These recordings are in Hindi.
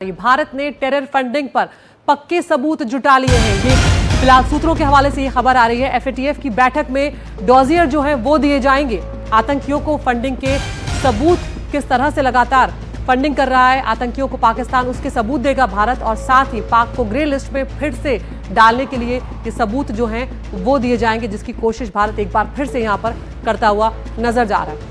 भारत ने टेरर फंडिंग पर पक्के सबूत जुटा लिए हैं। ये फिलहाल सूत्रों के हवाले से ये खबर आ रही है। एफएटीएफ की बैठक में डॉजियर जो है वो दिए जाएंगे। आतंकियों को फंडिंग के सबूत किस तरह से लगातार फंडिंग कर रहा है आतंकियों को पाकिस्तान, उसके सबूत देगा भारत और साथ ही पाक को ग्रे लिस्ट में फिर से डालने के लिए ये सबूत जो हैं वो दिए जाएंगे, जिसकी कोशिश भारत एक बार फिर से यहाँ पर करता हुआ नजर जा रहा है।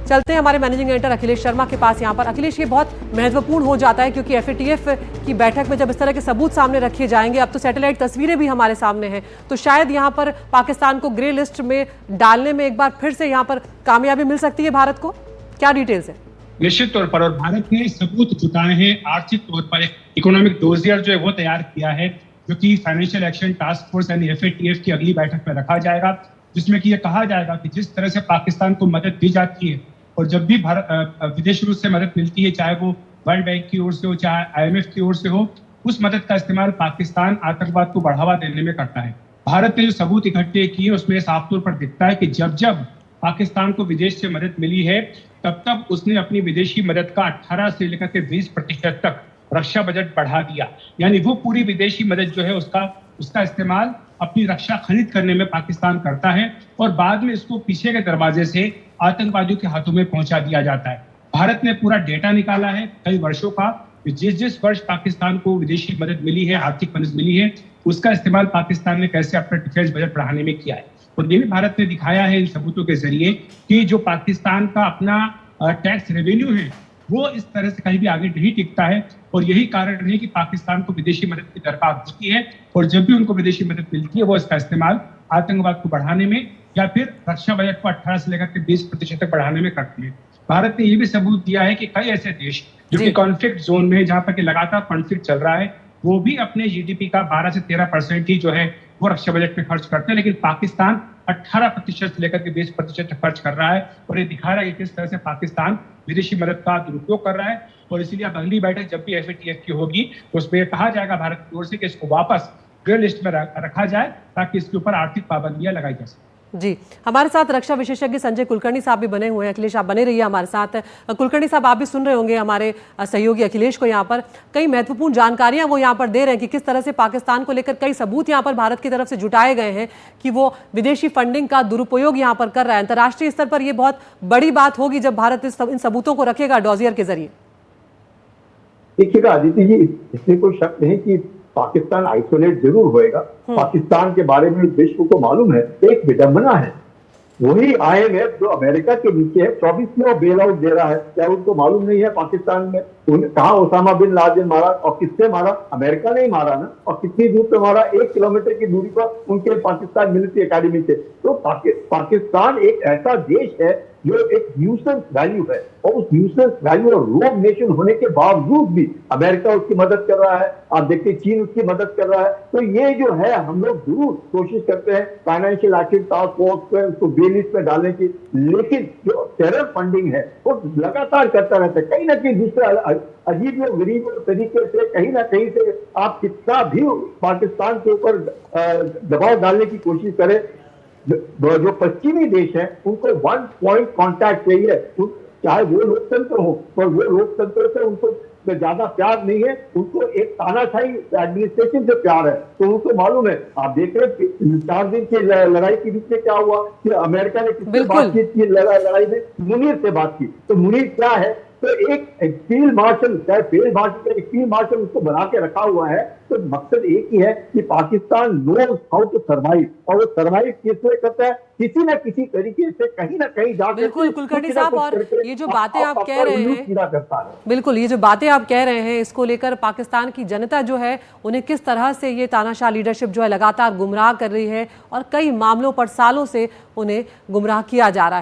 चलते हैं हमारे मैनेजिंग एडिटर अखिलेश शर्मा के पास। यहाँ पर अखिलेश, ये बहुत महत्वपूर्ण हो जाता है क्योंकि एफएटीएफ की बैठक में जब इस तरह के सबूत सामने रखे जाएंगे, अब तो सैटेलाइट तस्वीरें भी हमारे सामने हैं, तो शायद यहाँ पर पाकिस्तान को ग्रे लिस्ट में डालने में एक बार फिर से यहाँ पर कामयाबी मिल सकती है भारत को। क्या डिटेल्स है? निश्चित तौर पर, और भारत ने सबूत जुटाए हैं। आर्थिक तौर पर एक इकोनॉमिक डोजियर जो है वो तैयार किया है, जो कि फाइनेंशियल एक्शन टास्क फोर्स यानी एफएटीएफ की अगली बैठक में रखा जाएगा, जिसमें कि ये कहा जाएगा कि जिस तरह से पाकिस्तान को मदद दी जाती है और जब भी विदेशी रूप से मदद मिलती है, चाहे वो वर्ल्ड बैंक की ओर से हो चाहे आईएमएफ की ओर से हो, उस मदद का इस्तेमाल पाकिस्तान आतंकवाद को बढ़ावा देने में करता है। भारत ने जो सबूत इकट्ठे किए उसमें साफ तौर पर दिखता है कि जब जब पाकिस्तान को विदेश से मदद मिली है, तब तब उसने अपनी विदेशी मदद का 18 से लेकर के 20% तक रक्षा बजट बढ़ा दिया। यानी वो पूरी विदेशी मदद जो है उसका इस्तेमाल अपनी रक्षा खरीद करने में पाकिस्तान करता है और बाद में इसको पीछे के दरवाजे से आतंकवादियों के हाथों में पहुंचा दिया जाता है। भारत ने पूरा डेटा निकाला है कई वर्षों का, जिस वर्ष पाकिस्तान को विदेशी मदद मिली है, आर्थिक मदद मिली है, उसका इस्तेमाल पाकिस्तान ने कैसे अपना डिफेंस बजट बढ़ाने में किया है। और ये भी भारत ने दिखाया है इन सबूतों के जरिए कि जो पाकिस्तान का अपना टैक्स रेवेन्यू है वो इस तरह से कहीं भी आगे नहीं टिकता है। और यही कारण है कि पाकिस्तान को विदेशी मदद की दरकार होती है और जब भी उनको विदेशी मदद मिलती है वो इसका इस्तेमाल आतंकवाद को बढ़ाने में या फिर रक्षा बजट को 18 से लेकर के 20% तक बढ़ाने में करते हैं। भारत ने ये भी सबूत दिया है कि कई ऐसे देश जो कि कॉन्फ्लिक्ट जोन में, जहां पर कि लगातार कॉन्फ्लिक्ट चल रहा है, वो भी अपने जीडीपी का 12 से 13% ही जो है वो रक्षा बजट में खर्च करते हैं, लेकिन पाकिस्तान 18% से लेकर के 20% तक खर्च कर रहा है। और ये दिखा रहा है कि किस तरह से पाकिस्तान विदेशी मदद का दुरुपयोग कर रहा है। और इसीलिए अब अगली बैठक जब भी एफएटीएफ की होगी तो उसमें कहा जाएगा भारत की ओर से कि इसको वापस ग्रे लिस्ट में रखा जाए ताकि इसके ऊपर आर्थिक पाबंदियां लगाई जा सके। जी, हमारे साथ रक्षा विशेषज्ञ संजय कुलकर्णी साहब भी बने हुए हैं। अखिलेश, आप बने रहिए हमारे साथ। कुलकर्णी साहब, आप भी सुन रहे होंगे हमारे सहयोगी अखिलेश को, यहाँ पर कई महत्वपूर्ण जानकारियां वो यहाँ पर दे रहे हैं कि किस तरह से पाकिस्तान को लेकर कई सबूत यहाँ पर भारत की तरफ से जुटाए गए हैं कि वो विदेशी फंडिंग का दुरुपयोग यहाँ पर कर रहा है। अंतर्राष्ट्रीय स्तर पर यह बहुत बड़ी बात होगी जब भारत इन सबूतों को रखेगा डॉजियर के जरिए। देखिएगा आदित्य जी, इसमें कोई शक नहीं कि पाकिस्तान आइसोलेट जरूर होएगा। पाकिस्तान के बारे में विश्व को मालूम है। एक विडंबना है, वही आईएमएफ जो अमेरिका के नीचे है 24 में बेल आउट दे रहा है। क्या उनको मालूम नहीं है पाकिस्तान में कहा ओसामा बिन लादेन मारा और किससे मारा? अमेरिका ने ही मारा ना। और कितनी दूर पे मारा? 1 किलोमीटर की दूरी पर उनके पाकिस्तान मिलिट्री एकेडमी से। तो पाकिस्तान एक ऐसा देश है जो एक न्यूसेंस वैल्यू है और उस न्यूसेंस वैल्यू और रोग नेशन होने के बावजूद भी अमेरिका उसकी मदद कर रहा है। आप देखिए चीन उसकी मदद कर रहा है। तो ये जो है, हम लोग जरूर कोशिश करते हैं फाइनेंशियल एक्शन टास्क फोर्स पे उसको ग्रे लिस्ट में डालने की, लेकिन जो टेरर फंडिंग है वो लगातार करता रहता है। कहीं ना कहीं दूसरे अजीब और गरीब तरीके से कहीं ना कहीं से आप कितना भी पाकिस्तान के ऊपर दबाव डालने की कोशिश करें, जो पश्चिमी देश हैं उनको वन पॉइंट कॉन्टैक्ट चाहिए। चाहे वो लोकतंत्र हो, पर वो लोकतंत्र से उनको ज्यादा प्यार नहीं है, उनको एक तानाशाही एडमिनिस्ट्रेशन से प्यार है। तो उनको मालूम है। आप देख रहे हैं 4 दिन की लड़ाई के बीच में क्या हुआ कि अमेरिका ने किससे बातचीत की? लड़ाई में मुनीर से बात की। तो मुनीर क्या है? तो एक फील्ड मार्शल, चाहे फील्ड मार्शल, एक फील्ड मार्शल उसको बना के रखा हुआ है। तो मकसद एक ही है कि Pakistan knows how to survive, और वो सर्वाइव किससे करता है? किसी न किसी तरीके से कहीं ना कहीं जाकर। बिल्कुल कुलकर्णी साहब, और ये जो बातें आप कह रहे हैं, बिल्कुल ये जो बातें आप कह रहे हैं, इसको लेकर पाकिस्तान की जनता जो है उन्हें किस तरह से ये तानाशाह लीडरशिप जो है लगातार गुमराह कर रही है और कई मामलों पर सालों से उन्हें गुमराह किया जा रहा है।